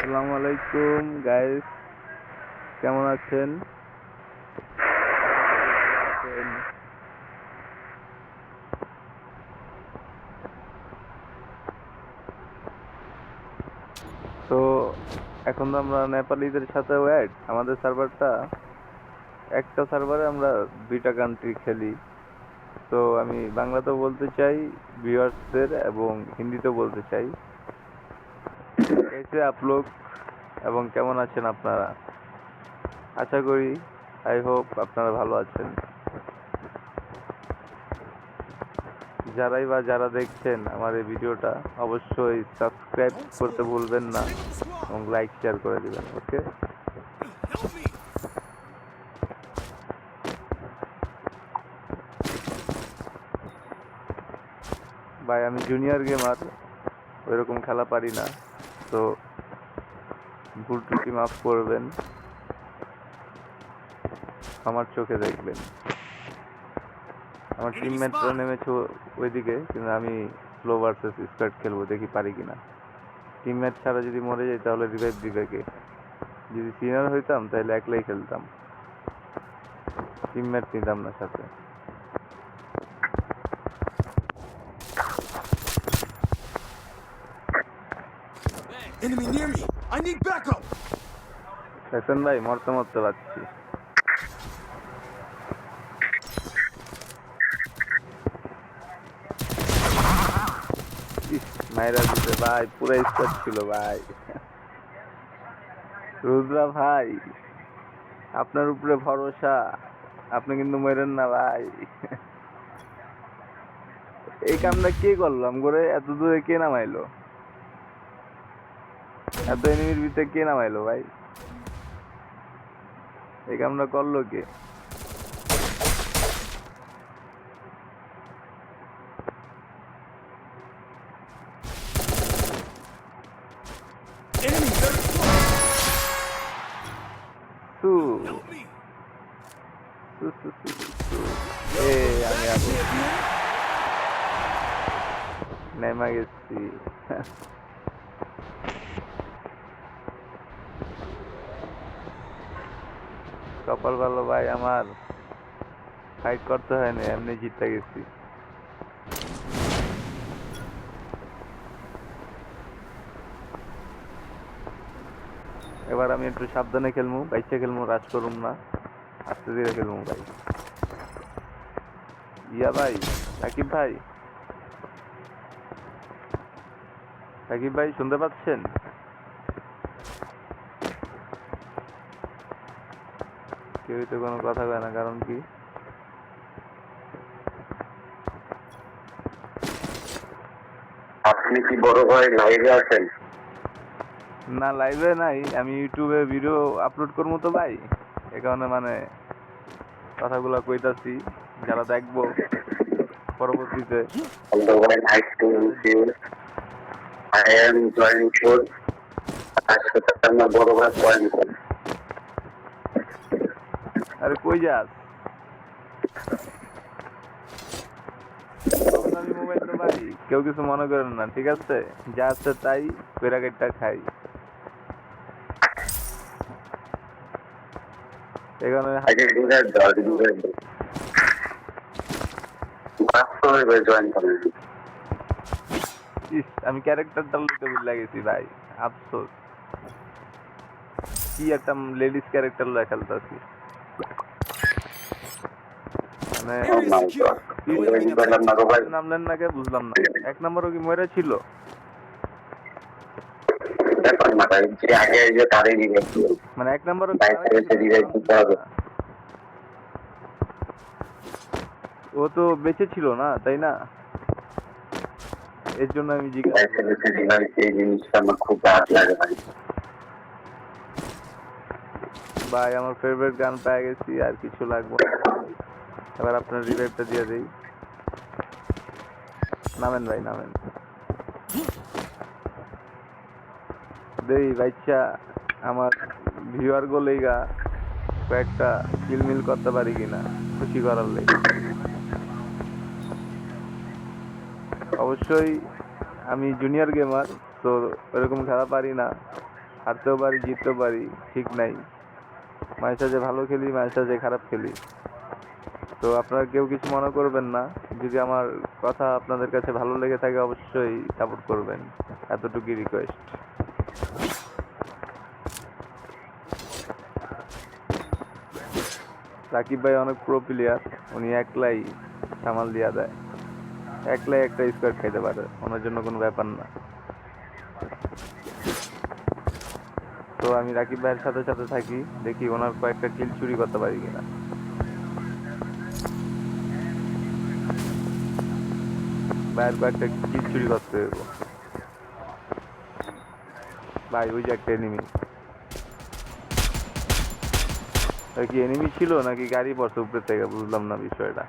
আসসালামু আলাইকুম গাইস, কেমন আছেন? তো এখন তো আমরা নেপালিদের সাথে অ্যাড, আমাদের সার্ভারটা একটা সার্ভারে আমরা দুইটা কান্ট্রি খেলি। তো আমি বাংলাতেও বলতে চাই ভিউয়ার্সদের এবং হিন্দিতেও বলতে চাই। कैसे आप लोग এবং কেমন আছেন আপনারা? আশা করি আই হোপ আপনারা ভালো আছেন। যারা দেখছেন আমার এই ভিডিওটা অবশ্যই সাবস্ক্রাইব করতে ভুলবেন না এবং লাইক শেয়ার করে দিবেন। ওকে ভাই, আমি জুনিয়র গেমার, ওইরকম খেলা পারি না, তো ভুল ত্রুটি মাফ করবেন, আমার চোখে দেখবেন। আমার টিমমেটরা নেমেছে ওইদিকে, কিন্তু আমি স্লো ভার্সেস স্কোয়াড খেলবো, দেখি পারি কিনা। টিমমেট ছাড়া যদি মরে যাই তাহলে রিভাইভ দিবে কে? যদি সিনিয়র হইতাম তাহলে একলাই খেলতাম, টিমমেট নিতাম না সাথে। Enemy near me. I need backup. দেখছেন ভাই, মরতে মরতে পারছি। মাইরা দিতে ভাই, পুরো স্কোয়াড ছিল ভাই। রুদ্রা ভাই, আপনার উপরে ভরসা, আপনি কিন্তু মরেন না ভাই। এই কামটা কে করলাম করে? এত দূরে কে নামাইলো? এত এনিমির ভিতরে কে নামাইলো ভাই? এই কামটা করলো কে? Enemy very close. সু Help me. সু সু সু সু। আমি আছি, নেমা গেছি। কপাল ভালো ভাই আমার, ফাইট করতে হয় না, এমনি জিতে গেছি। এবার আমি একটু সাবধানে খেলবো, বাইচে খেলবো, রাজ করুম না, আস্তে ধীরে খেলবো ভাই। ইয়া ভাই, সাকিব ভাই, সাকিব ভাই শুনতে পাচ্ছেন? কেউই তো কোনো কথা কয় না, কারণ কি? আপনি কি বড় ভাই লাইভে আছেন? না, লাইভে নাই, আমি ইউটিউবে ভিডিও আপলোড করবো তো ভাই, এ কারণে মানে কথাগুলো কইতাছি, যারা দেখবো পরবর্তীতে। হ্যালো ভাই, nice to meet you. I am join four. আজকে আমার বড় ভাই জয়েন করে। আরে কই যাস? আমি মোবাইল তো ভাই, কেউ কিছু মনে করেন না, ঠিক আছে? যা আছে তাই পেরাকেটটা খাই, এখানে। আজকে ডিনার দাও, ডিনার দাও। বাস্তবে জয়েন করেন। ইস, আমি ক্যারেক্টারটা লইতে ভুলে গেছি ভাই, আফসোস। কি একটা লেডিস ক্যারেক্টার লয়ে খেলতেছি, মানে Area secure. বললাম না ভাই, নামলেন না কে বুঝলাম না। এক নম্বরও কি মরে ছিল? ব্যাপার না ভাই, যে আগে যে তারই রিভাইভ দিও। মানে এক নম্বরও বাইরে রিভাইভ দিতে হবে। ও তো বেঁচে ছিল না, তাই না? এর জন্য আমি জিজ্ঞাসা রিভাইভ, এই জিনিসটা আমার খুব খারাপ লাগে ভাই। ভাই, আমার ফেভারিট গান পেয়ে গেছি, আর কিছু লাগবে না। এবার আপনার রিভাইভটা দিয়ে দেই। নামেন ভাই, নামেন। দেই বাচ্চা, আমার ভিউয়ার গোলেইগা কয়েকটা কিলমিল করতে পারি কিনা, খুশি করার লেগে। অবশ্যই আমি জুনিয়র গেমার, তো এরকম খেলা পারি না, হারতেও পারি জিততেও পারি, ঠিক নাই। মাঝে সাঝে ভালো খেলি, মাঝে সাঝে খারাপ খেলি। তো আপনারা কেউ কিছু মনে করবেন না, যদি আমার কথা আপনাদের কাছে ভালো লেগে থাকে অবশ্যই সাপোর্ট করবেন, এতটুকুই রিকোয়েস্ট। রাকিব ভাই অনেক প্রো প্লেয়ার, উনি একলাই সামাল দিয়া দেয়, একলাই একটা স্কোয়াড খাইতে পারে, ওনার জন্য কোনো ব্যাপার না। তো আমি রাকিব ভাইয়ের সাথে সাথে থাকি, দেখি ওনার কয়েকটা কিল চুরি করতে পারি কিনা। ভাইয়ের কয়েকটা কিল চুরি করতে হইব। ভাই ওই যে একটা এনিমি, কি এনিমি ছিল নাকি গাড়ি পড়ছে উপরে থেকে, বুঝলাম না বিষয়টা।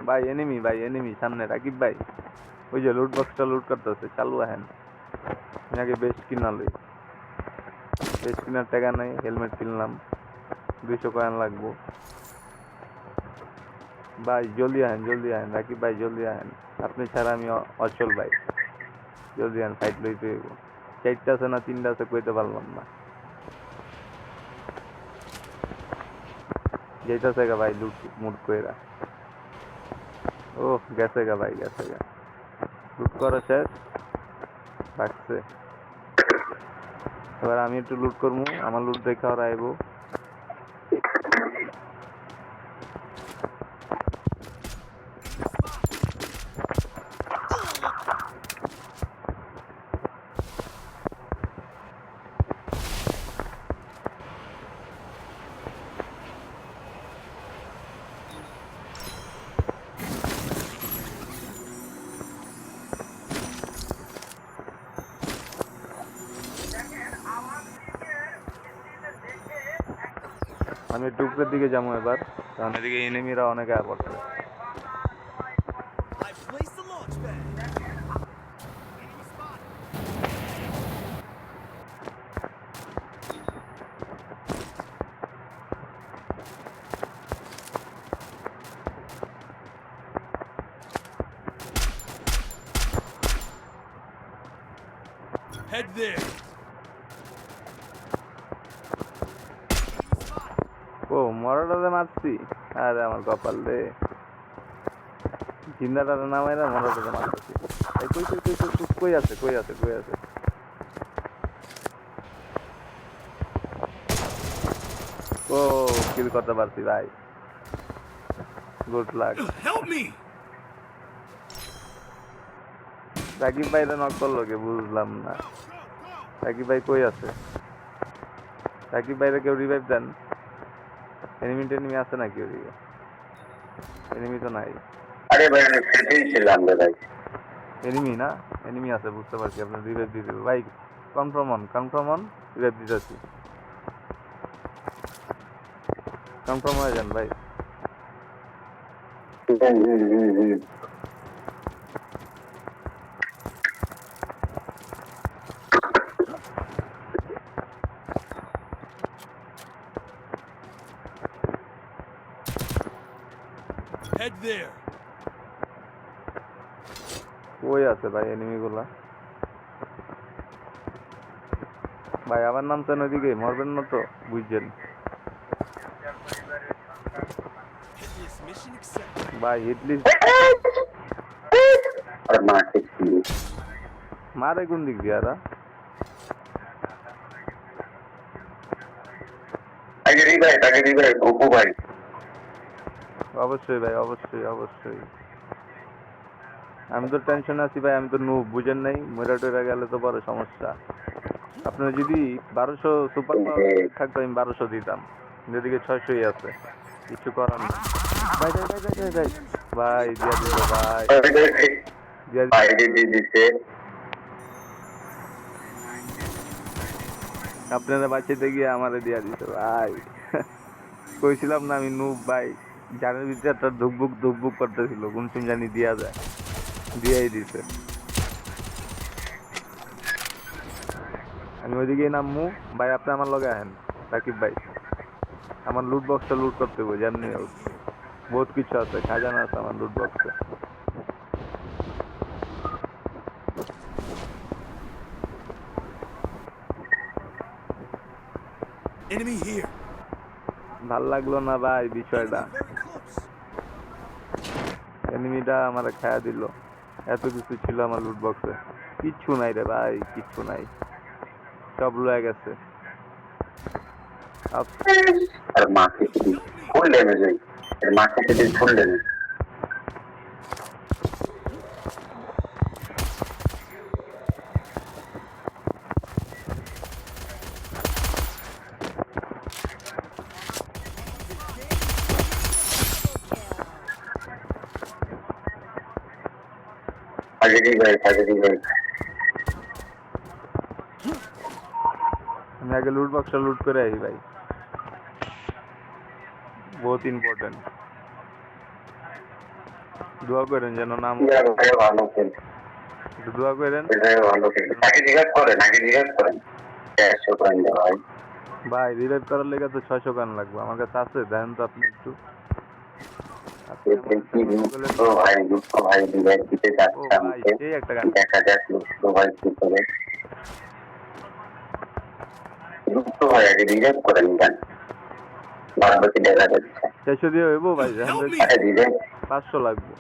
ভাই এনিমি সামনে রাকিব ভাই, ওই যে লুট বক্সটা লুট করতেছে, চালু আহেন। আমি আগে বেস্ট কিনা লই, বেস্ট কিনার টাকা নাই, হেলমেট কিনলাম, 200 কয়েন লাগবো। ভাই জলদি আহেন রাকিব ভাই জলদি আহেন, আপনি ছাড়া আমি অচল ভাই, জলদি আহেন, ফাইট লইতে হইব। 4টা আছে না 3টা আছে কইতে পারলাম না। যেটাছে গা ভাই লুট মুট কইরা, ও গেছে গা ভাই, গেছে গা, লুট করা শেষ, রাখছে। এবার আমি একটু লুট করবো, আমার লুট দেখে ওরা আইবো। আমি একটু উপরের দিকে যাবো এবার, কারণ এদিকে এনিমিরা অনেক আয় পড়ছে। I placed the launch pad. Enemy spotted. Head there. ও মরাটাতে মারছি, আরে আমার কপাল রে, জিন্দাটাতে নামাই না, মরাটাতে মারতেছি। এই কই আছে ও কিল করতে পারছি ভাই, good luck. Help me. Rakib ভাই নক করলো কে, বুঝলাম না। রাকিব ভাই কই আছে? রাকিব ভাইরা কেউ রিভাইভ দেন, এনিমি আছে নাকি ওদিকে? এনিমি তো নাই। আরে ভাই আমি সেটেই ছিলাম রে ভাই। এনিমি না, এনিমি আছে বুঝতে পারছি, আপনার রিভাইভ দিয়ে দেবে ভাই। কনফার্ম অন রিভাইভ দিতেছি, কনফার্ম হয়ে যান ভাই। Head there. কই আছে ভাই এনিমি গুলা? ভাই আমার নাম চান ওইদিকে, মরবেন না তো, বুঝছেন Hitless mission accepted. ভাই। হিটলিস্ট আর মারতে ছিল মারে কোন দিক দিয়ে আরা? আগে রিভাই ওপো ভাই। অবশ্যই ভাই, অবশ্যই। আমি তো টেনশন আছি ভাই, আমি তো নুব, বুঝেন নাই, মরা টরা গেলে তো বড় সমস্যা। আপনার যদি 1200 সুপার পাওয়ার থাকতো আমি 1200 দিতাম, যেদিকে 600ই আছে, কিছু করার না। ভাই ভাই দিয়া দিল ভাই, বাইরে দিয়ে দিতে আপনারা বাঁচাতে গিয়ে আমারে দিয়া দিতে ভাই। কইছিলাম না আমি নুব ভাই, জানের ভিতরে একটা ধুকবুক করতেছিল, কোন সময় জানি দিয়া যায়, দিয়াই দিছে। আমি ওইদিকেই নামমু ভাই, আপনি আমার লগে আহেন রাকিব ভাই, আমার লুট বক্সটা লুট করতে হবে যেমনি হোক। বহুত কিছু আছে, খাজানা আছে আমার লুট বক্সে। Enemy here. ভাল লাগলো না ভাই বিষয়টা, Enemy very close. এনিমিটা আমার খায়া দিল। এত কিছু ছিল আমার লুট বক্সে, কিচ্ছু নাই রে ভাই, কিচ্ছু নাই, সব লয়ে গেছে। আর মাকে ফুল ড্যামেজ হই, এর মাকে যদি ফুল ড্যামেজ। আগে ভাই আমি আগে লুট বক্সটা লুট করে আই ভাই, বহুত ইম্পর্টেন্ট। দোয়া করেন যেন নাম, ভালো খেল, একটু দোয়া করেন ভালো খেল। আগে জিজ্ঞাসা করেন ক্যাশ করেন ভাই। ভাই। রিভাইভ করার লেগে তো 600 গান লাগবে, আমার কাছে আছে, দেন তো আপনি একটু। আপনি আমার একটা কথা বলেন। ভাই ডিভাইস দিতে ও যাচ্ছে ভাই, আমাকে, সেই একটা গান। দেখা যাক ভাই কি করে। ভাই আগে রিভাইভ করেন গান, বাদ বাকি দেখা যাচ্ছে। 600 দিয়ে হইব ভাই, Help me. 500 লাগবে।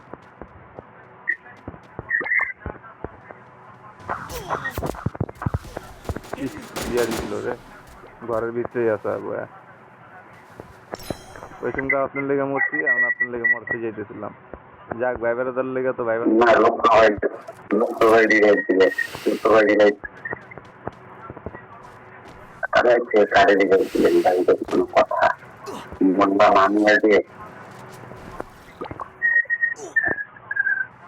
দিয়া দিছিল রে, ঘরের ভিতরেই আছে বয়া। ওই সময় আপনার লেগে মরছি, এখন আপনার লেগে মরতে যাইতেছিলাম। যাক, ভাই বেড়াদার লেগে তো ভাই না লোক ভাই রিভাইভ দিলে, কারে রিভাইভ দিলেন ভাই, এটা কোনো কথা? মনটা মানিয়ে দিয়ে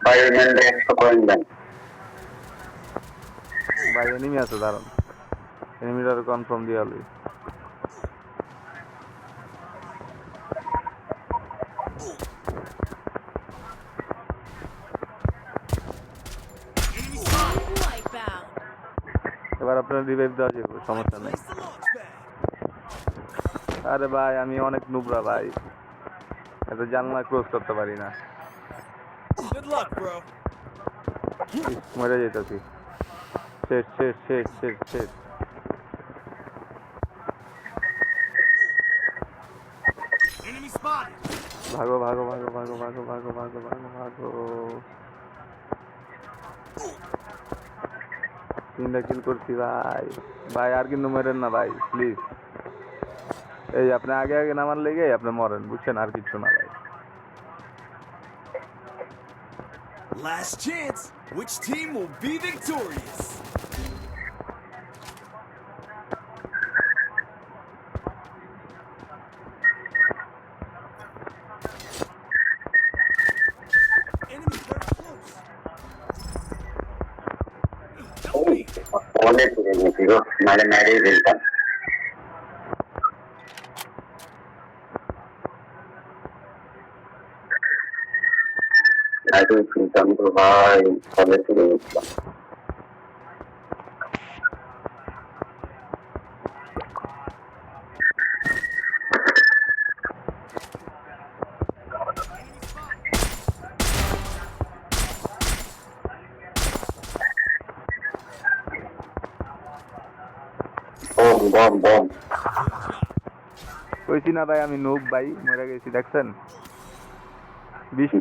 ভাই মেনটা 100 কয়েন দেন। ভাই এনিমি আছে, দাঁড়ান, এনিমিটার কনফার্ম দিয়ে হলো। Enemy spotted. Wipeout. এবার আপনার রিভাইভ দেওয়া যাবে, সমস্যা নেই। Place the launch pad. আরে ভাই আমি অনেক নুবরা ভাই, এত জানলা ক্লোজ করতে পারি না। Good luck, bro. মরে যেতেছি, শেষ শেষ শেষ শেষ শেষ। Enemy spotted. ভাগো ভাগো ভাগো ভাগো ভাগো ভাগো ভাগো ভাগো ভাগো। 3টা কিল করছি ভাই। ভাই আর কিন্তু মরেন না ভাই, প্লিজ। এই আপনি আগে আগে নামার লেগে আপনি মরেন, বুঝছেন, আর কিছু না ভাই। Last chance. Which team will be victorious? Enemy very close. Help me. অনেক রিভাইভ দিল, নালে মেরেই দিতাম। আগে ফিরতাম তো ভাই, কবে থেকে উঠলাম। বম কইছি না ভাই আমি নুব ভাই, মরে গেছি, দেখছেন? 20